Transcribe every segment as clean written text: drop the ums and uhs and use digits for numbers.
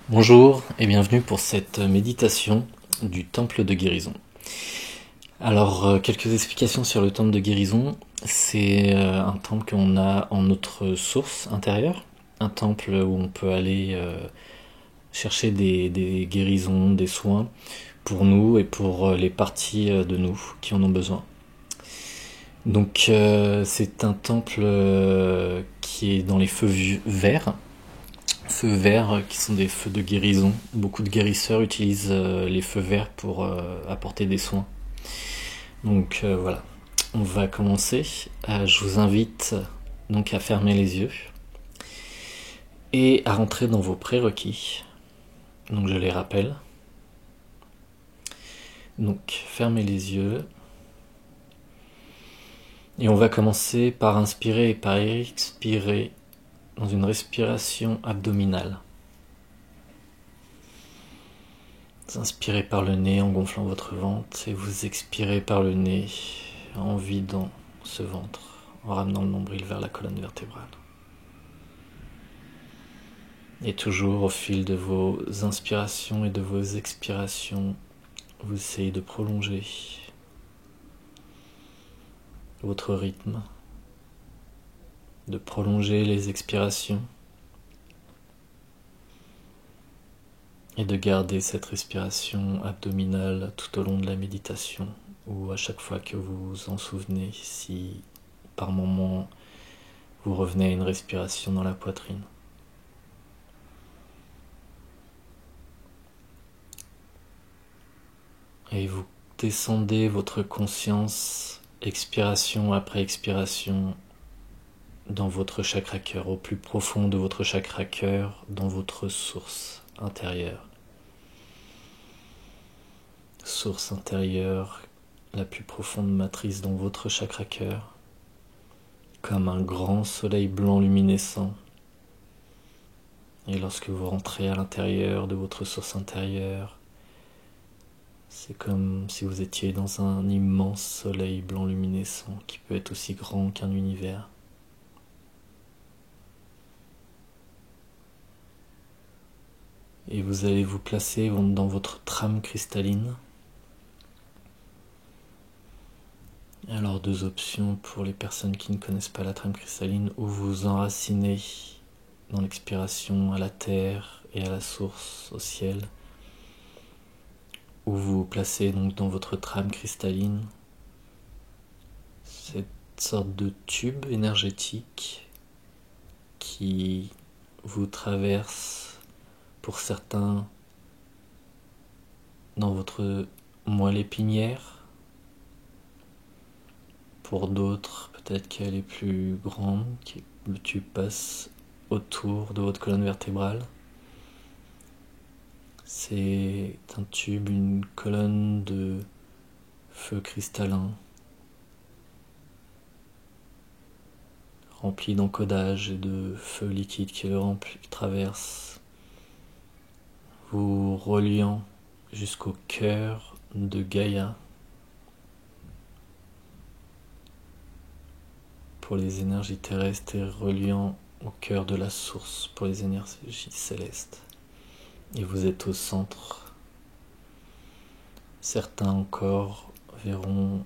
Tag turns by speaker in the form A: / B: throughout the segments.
A: Bonjour et bienvenue pour cette méditation du temple de guérison. Alors, quelques explications sur le temple de guérison. C'est un temple qu'on a en notre source intérieure, un temple où on peut aller chercher des guérisons, des soins pour nous et pour les parties de nous qui en ont besoin. Donc, c'est un temple qui est dans les feux verts. Feux verts qui sont des feux de guérison. Beaucoup de guérisseurs utilisent les feux verts pour apporter des soins. Donc voilà, on va commencer. Je vous invite donc à fermer les yeux et à rentrer dans vos prérequis. Donc je les rappelle. Donc fermez les yeux. Et on va commencer par inspirer et par expirer dans une respiration abdominale. Vous inspirez par le nez en gonflant votre ventre et vous expirez par le nez en vidant ce ventre, en ramenant le nombril vers la colonne vertébrale. Et toujours au fil de vos inspirations et de vos expirations, vous essayez de prolonger votre rythme, de prolonger les expirations et de garder cette respiration abdominale tout au long de la méditation ou à chaque fois que vous vous en souvenez, si par moment vous revenez à une respiration dans la poitrine. Et vous descendez votre conscience, expiration après expiration, dans votre chakra cœur, au plus profond de votre chakra cœur, dans votre source intérieure. Source intérieure, la plus profonde matrice dans votre chakra cœur, comme un grand soleil blanc luminescent. Et lorsque vous rentrez à l'intérieur de votre source intérieure, c'est comme si vous étiez dans un immense soleil blanc luminescent qui peut être aussi grand qu'un univers. Et vous allez vous placer dans votre trame cristalline. Alors deux options pour les personnes qui ne connaissent pas la trame cristalline, où vous enracinez dans l'expiration à la terre et à la source, au ciel, où vous vous placez donc dans votre trame cristalline, cette sorte de tube énergétique qui vous traverse pour certains dans votre moelle épinière, pour d'autres peut-être qu'elle est plus grande, que le tube passe autour de votre colonne vertébrale. C'est un tube, une colonne de feu cristallin remplie d'encodage et de feu liquide qui le traverse, vous reliant jusqu'au cœur de Gaïa pour les énergies terrestres et reliant au cœur de la source pour les énergies célestes. Et vous êtes au centre. Certains encore verront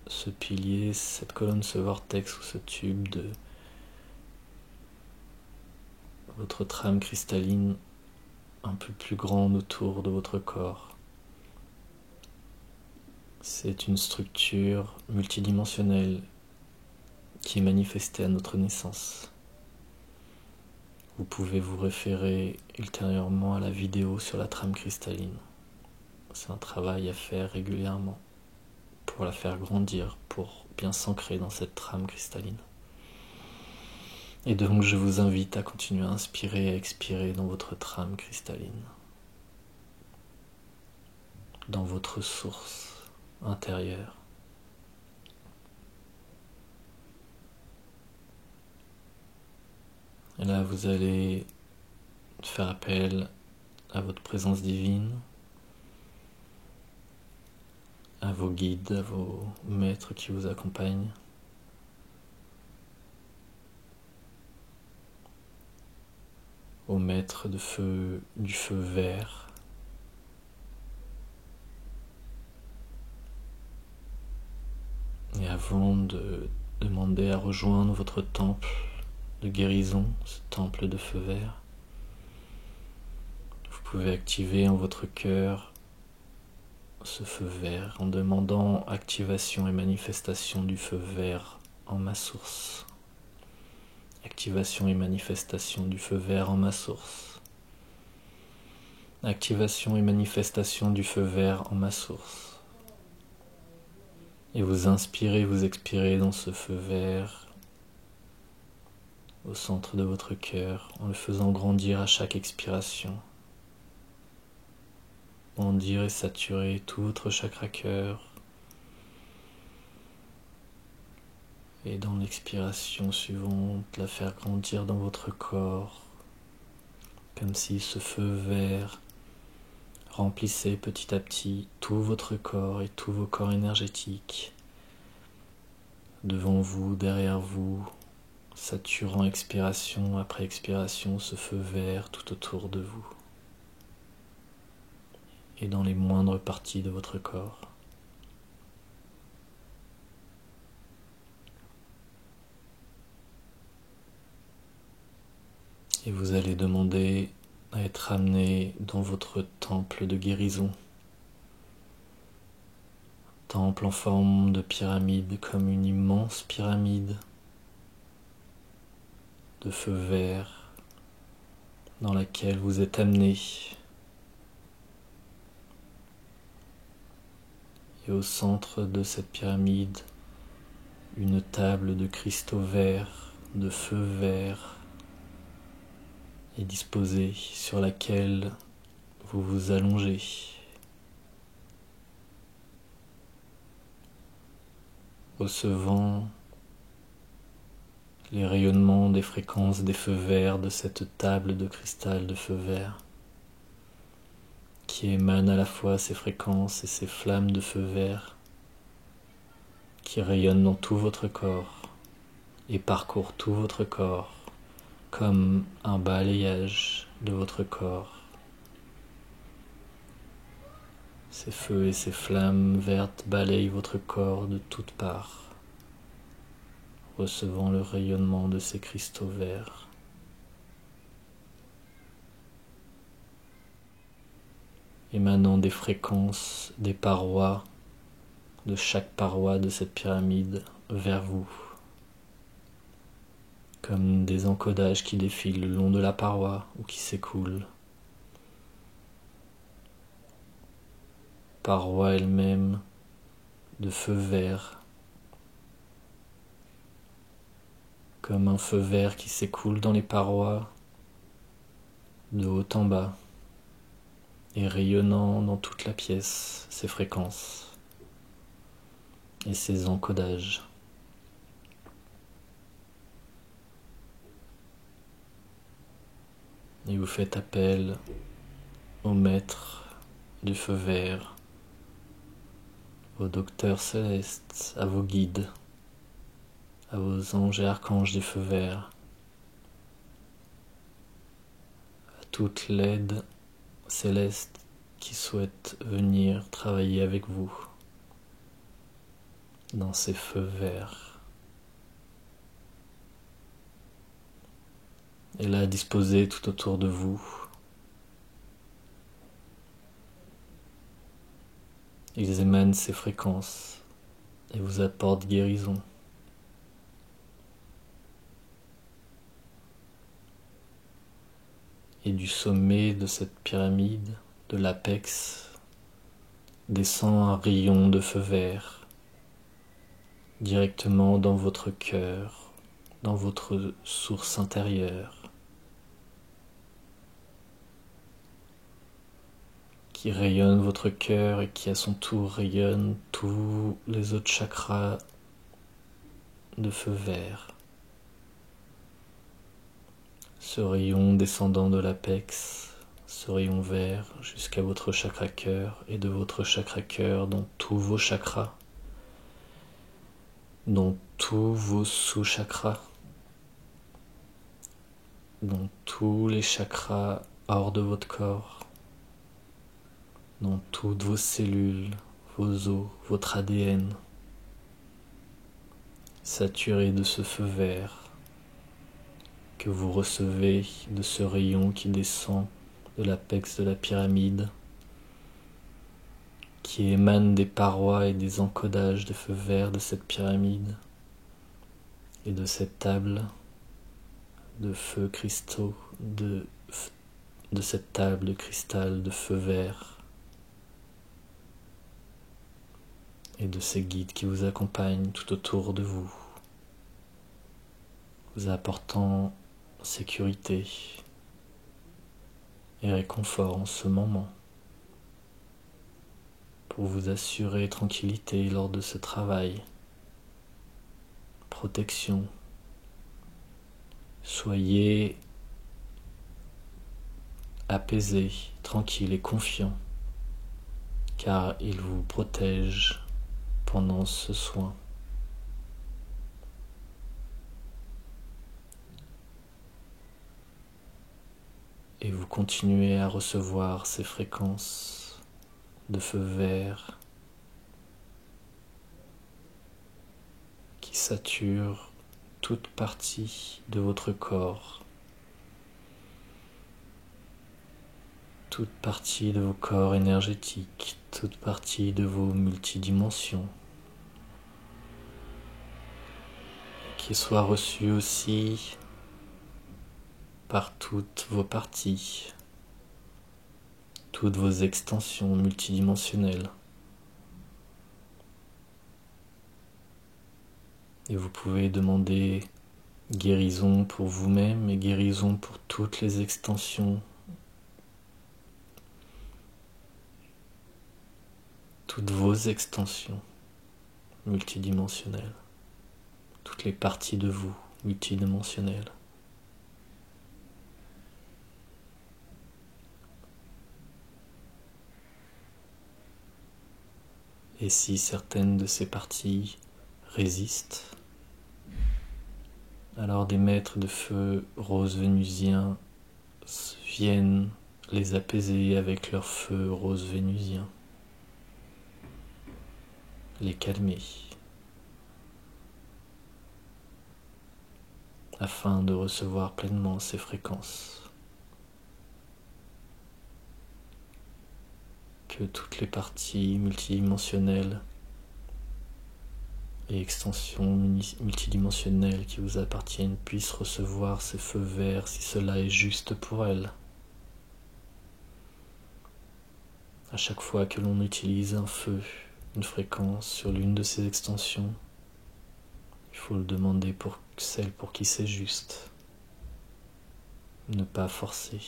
A: ce pilier, cette colonne, ce vortex ou ce tube de votre trame cristalline un peu plus grande autour de votre corps. C'est une structure multidimensionnelle qui est manifestée à notre naissance. Vous pouvez vous référer ultérieurement à la vidéo sur la trame cristalline. C'est un travail à faire régulièrement pour la faire grandir, pour bien s'ancrer dans cette trame cristalline. Et donc je vous invite à continuer à inspirer et à expirer dans votre trame cristalline, dans votre source intérieure. Et là vous allez faire appel à votre présence divine, à vos guides, à vos maîtres qui vous accompagnent. au maître du feu vert. Et avant de demander à rejoindre votre temple de guérison, ce temple de feu vert, vous pouvez activer en votre cœur ce feu vert en demandant activation et manifestation du feu vert en ma source. Activation et manifestation du feu vert en ma source. Activation et manifestation du feu vert en ma source. Et vous inspirez, vous expirez dans ce feu vert au centre de votre cœur en le faisant grandir à chaque expiration. Grandir et saturer tout votre chakra cœur. Et dans l'expiration suivante, la faire grandir dans votre corps, comme si ce feu vert remplissait petit à petit tout votre corps et tous vos corps énergétiques, devant vous, derrière vous, saturant expiration après expiration ce feu vert tout autour de vous et dans les moindres parties de votre corps. Et vous allez demander à être amené dans votre temple de guérison. Temple en forme de pyramide, comme une immense pyramide de feu vert dans laquelle vous êtes amené. Et au centre de cette pyramide, une table de cristaux verts, de feu vert, est disposée sur laquelle vous vous allongez. Recevant les rayonnements des fréquences des feux verts de cette table de cristal de feu vert qui émanent à la fois ces fréquences et ces flammes de feu vert qui rayonnent dans tout votre corps et parcourent tout votre corps comme un balayage de votre corps. Ces feux et ces flammes vertes balayent votre corps de toutes parts, recevant le rayonnement de ces cristaux verts. Émanant des fréquences des parois, de chaque paroi de cette pyramide vers vous, comme des encodages qui défilent le long de la paroi ou qui s'écoulent. Paroi elle-même de feu vert, comme un feu vert qui s'écoule dans les parois de haut en bas et rayonnant dans toute la pièce ses fréquences et ses encodages. Et vous faites appel au maître du feu vert, au docteur céleste, à vos guides, à vos anges et archanges du feu vert, à toute l'aide céleste qui souhaite venir travailler avec vous dans ces feux verts. Et là, disposés tout autour de vous, ils émanent ces fréquences et vous apportent guérison. Et du sommet de cette pyramide, de l'apex, descend un rayon de feu vert directement dans votre cœur, dans votre source intérieure, qui rayonne votre cœur et qui à son tour rayonne tous les autres chakras de feu vert. Ce rayon descendant de l'apex, ce rayon vert jusqu'à votre chakra cœur et de votre chakra cœur dans tous vos chakras, dans tous vos sous-chakras, dans tous les chakras hors de votre corps, dans toutes vos cellules, vos os, votre ADN, saturé de ce feu vert que vous recevez de ce rayon qui descend de l'apex de la pyramide, qui émane des parois et des encodages de feu vert de cette pyramide et de cette table de feux cristaux, de cette table de cristal de feu vert et de ces guides qui vous accompagnent tout autour de vous, vous apportant sécurité et réconfort en ce moment, pour vous assurer tranquillité lors de ce travail, protection. Soyez apaisé, tranquille et confiant, car il vous protège pendant ce soin. Et vous continuez à recevoir ces fréquences de feu vert qui saturent toute partie de votre corps, toute partie de vos corps énergétiques, toute partie de vos multidimensions, qui soit reçue aussi par toutes vos parties, toutes vos extensions multidimensionnelles. Et vous pouvez demander guérison pour vous-même et guérison pour toutes les extensions, toutes vos extensions multidimensionnelles, toutes les parties de vous multidimensionnelles. Et si certaines de ces parties résistent, alors des maîtres de feu rose vénusien viennent les apaiser avec leur feu rose vénusien, les calmer, afin de recevoir pleinement ces fréquences. Que toutes les parties multidimensionnelles et extensions multidimensionnelles qui vous appartiennent puissent recevoir ces feux verts si cela est juste pour elles. À chaque fois que l'on utilise un feu, une fréquence sur l'une de ces extensions, il faut le demander pour celle pour qui c'est juste. Ne pas forcer,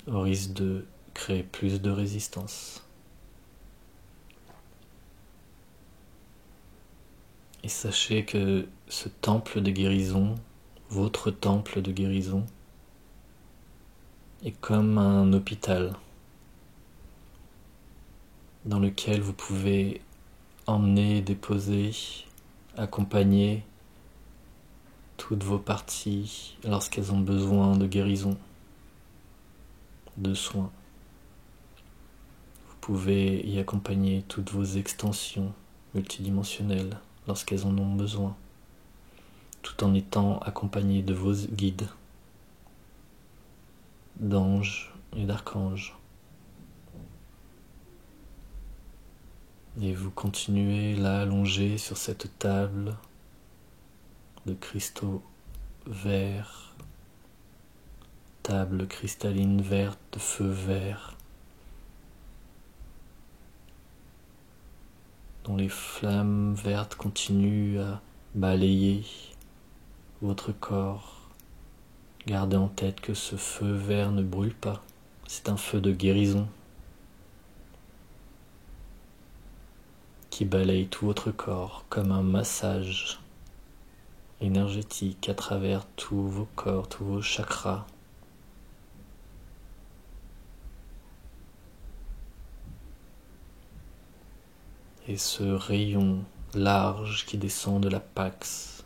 A: au risque de créer plus de résistance. Et sachez que ce temple de guérison, votre temple de guérison, est comme un hôpital dans lequel vous pouvez emmener, déposer, accompagner toutes vos parties lorsqu'elles ont besoin de guérison, de soins. Vous pouvez y accompagner toutes vos extensions multidimensionnelles lorsqu'elles en ont besoin, tout en étant accompagné de vos guides, d'anges et d'archanges. Et vous continuez là allongé sur cette table de cristaux verts, table cristalline verte de feu vert, dont les flammes vertes continuent à balayer votre corps. Gardez en tête que ce feu vert ne brûle pas, c'est un feu de guérison qui balaye tout votre corps comme un massage énergétique à travers tous vos corps, tous vos chakras. Et ce rayon large qui descend de l'apex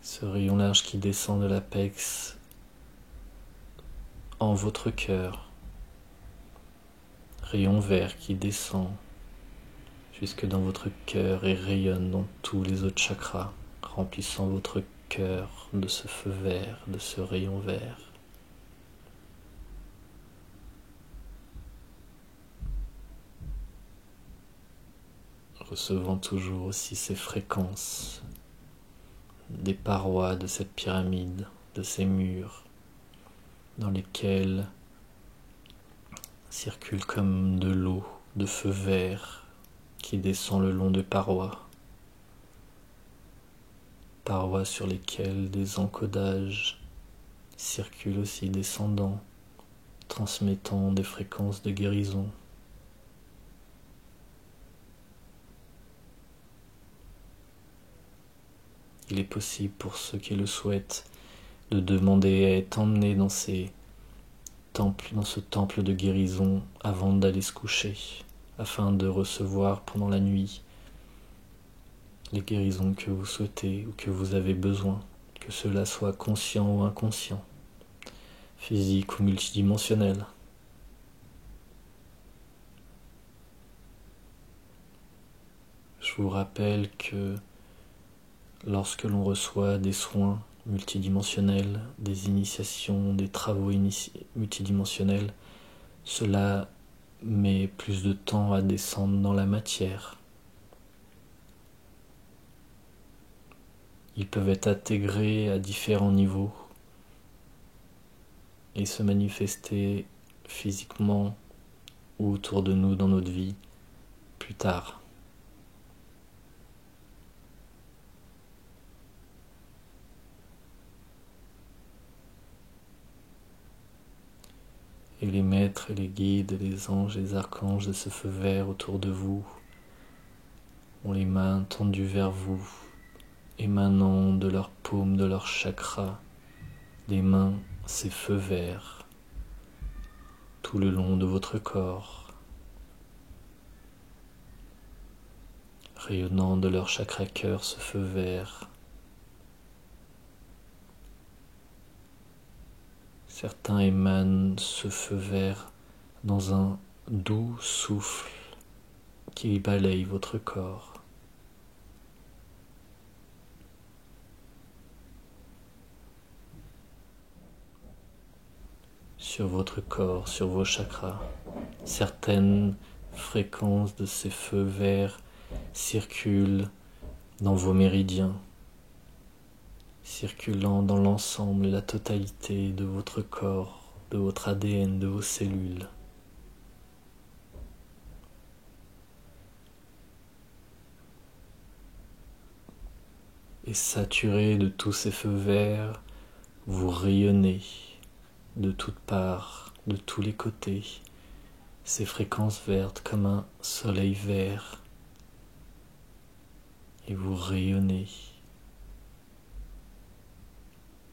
A: Ce rayon large qui descend de l'apex en votre cœur. Rayon vert qui descend jusque dans votre cœur et rayonne dans tous les autres chakras, remplissant votre cœur de ce feu vert, de ce rayon vert. Recevant toujours aussi ces fréquences des parois de cette pyramide, de ces murs, dans lesquels circule comme de l'eau, de feu vert qui descend le long de parois sur lesquelles des encodages circulent aussi descendant, transmettant des fréquences de guérison. Il est possible pour ceux qui le souhaitent de demander à être emmenés dans ce temple de guérison avant d'aller se coucher, afin de recevoir pendant la nuit les guérisons que vous souhaitez ou que vous avez besoin, que cela soit conscient ou inconscient, physique ou multidimensionnel. Je vous rappelle que lorsque l'on reçoit des soins multidimensionnels, des initiations, des travaux multidimensionnels, cela met plus de temps à descendre dans la matière. Ils peuvent être intégrés à différents niveaux et se manifester physiquement ou autour de nous dans notre vie plus tard. Et les maîtres et les guides, les anges et les archanges de ce feu vert autour de vous ont les mains tendues vers vous, émanant de leurs paumes, de leurs chakras, des mains, ces feux verts, tout le long de votre corps, rayonnant de leur chakra cœur ce feu vert. Certains émanent ce feu vert dans un doux souffle qui balaye votre corps. Sur votre corps, sur vos chakras, certaines fréquences de ces feux verts circulent dans vos méridiens, circulant dans l'ensemble et la totalité de votre corps, de votre ADN, de vos cellules. Et saturé de tous ces feux verts, vous rayonnez de toutes parts, de tous les côtés, ces fréquences vertes comme un soleil vert, et vous rayonnez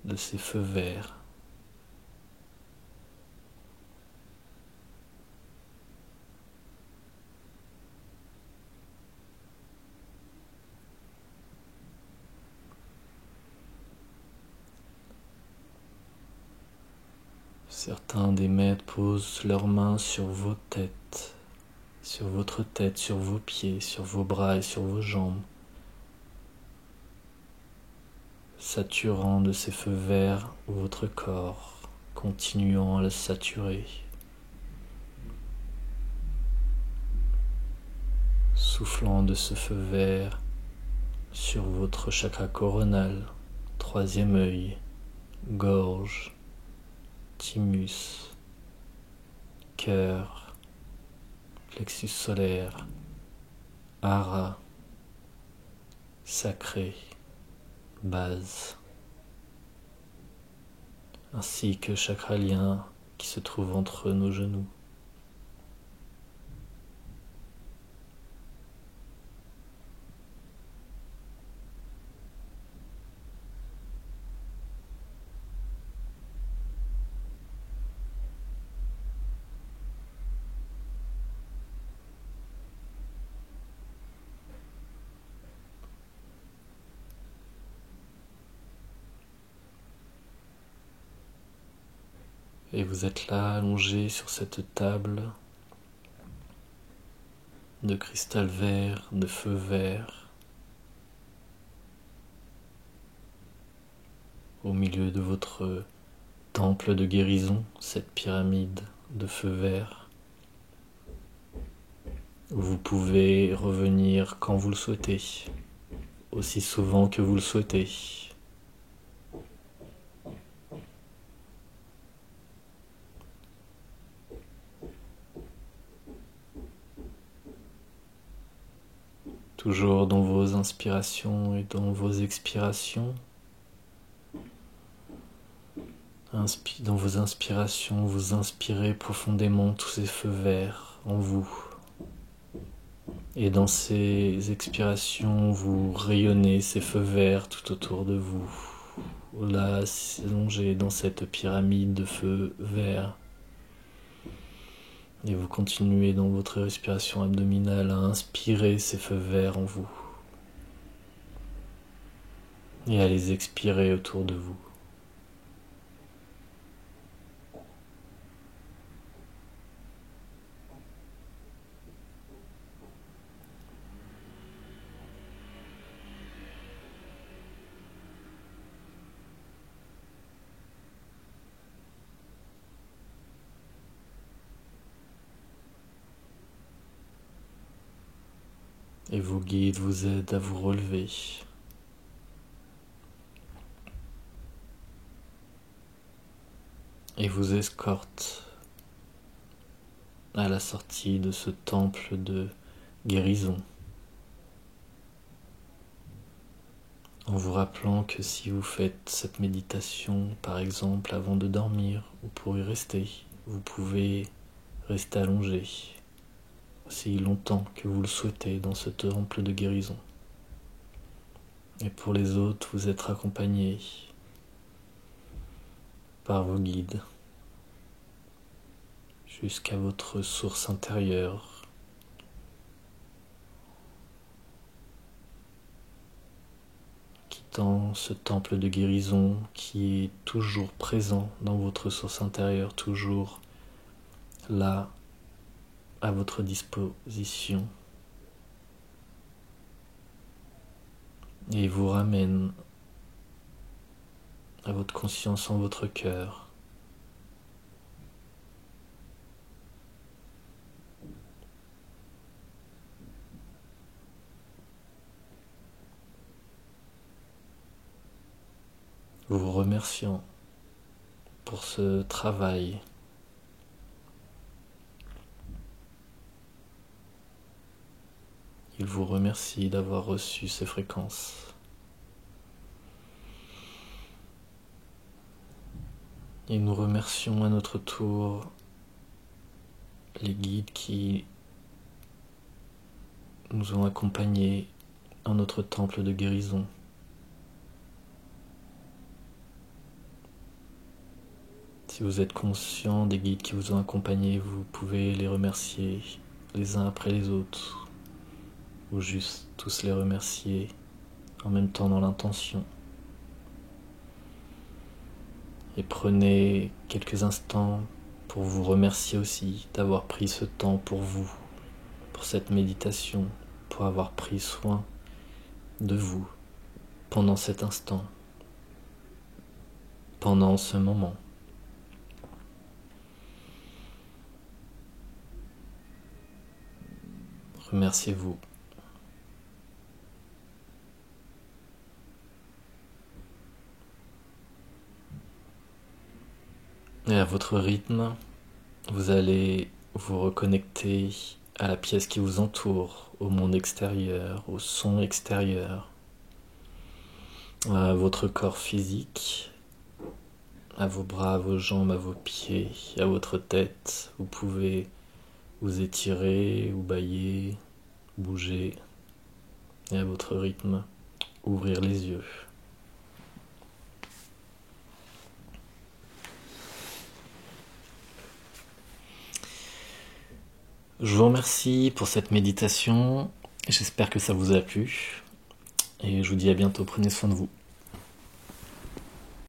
A: de ces feux verts. Certains des maîtres posent leurs mains sur vos têtes, sur votre tête, sur vos pieds, sur vos bras et sur vos jambes, saturant de ces feux verts votre corps, continuant à le saturer, soufflant de ce feu vert sur votre chakra coronal, troisième œil, gorge, thymus, cœur, plexus solaire, hara, sacré, base, ainsi que chakralien qui se trouve entre nos genoux. Et vous êtes là, allongé sur cette table de cristal vert, de feu vert, au milieu de votre temple de guérison, cette pyramide de feu vert. Vous pouvez revenir quand vous le souhaitez, aussi souvent que vous le souhaitez. Toujours dans vos inspirations et dans vos expirations. Dans vos inspirations, vous inspirez profondément tous ces feux verts en vous. Et dans ces expirations, vous rayonnez ces feux verts tout autour de vous. Là, allongé dans cette pyramide de feux verts. Et vous continuez dans votre respiration abdominale à inspirer ces feux verts en vous. Et à les expirer autour de vous. Et vos guides vous aident à vous relever. Et vous escortent à la sortie de ce temple de guérison. En vous rappelant que si vous faites cette méditation, par exemple, avant de dormir, ou pour y rester, vous pouvez rester allongé aussi longtemps que vous le souhaitez dans ce temple de guérison. Et pour les autres, vous êtes accompagnés par vos guides jusqu'à votre source intérieure. Quittant ce temple de guérison qui est toujours présent dans votre source intérieure, toujours là, à votre disposition, et vous ramène à votre conscience en votre cœur. Vous remerciant pour ce travail. Il vous remercie d'avoir reçu ces fréquences. Et nous remercions à notre tour les guides qui nous ont accompagnés dans notre temple de guérison. Si vous êtes conscient des guides qui vous ont accompagnés, vous pouvez les remercier les uns après les autres, ou juste tous les remercier en même temps dans l'intention. Et prenez quelques instants pour vous remercier aussi d'avoir pris ce temps pour vous, pour cette méditation, pour avoir pris soin de vous pendant cet instant, pendant ce moment. Remerciez-vous. Et à votre rythme, vous allez vous reconnecter à la pièce qui vous entoure, au monde extérieur, au son extérieur, à votre corps physique, à vos bras, à vos jambes, à vos pieds, à votre tête. Vous pouvez vous étirer ou bâiller, bouger, et à votre rythme, ouvrir les yeux. Je vous remercie pour cette méditation, j'espère que ça vous a plu, et je vous dis à bientôt, prenez soin de vous.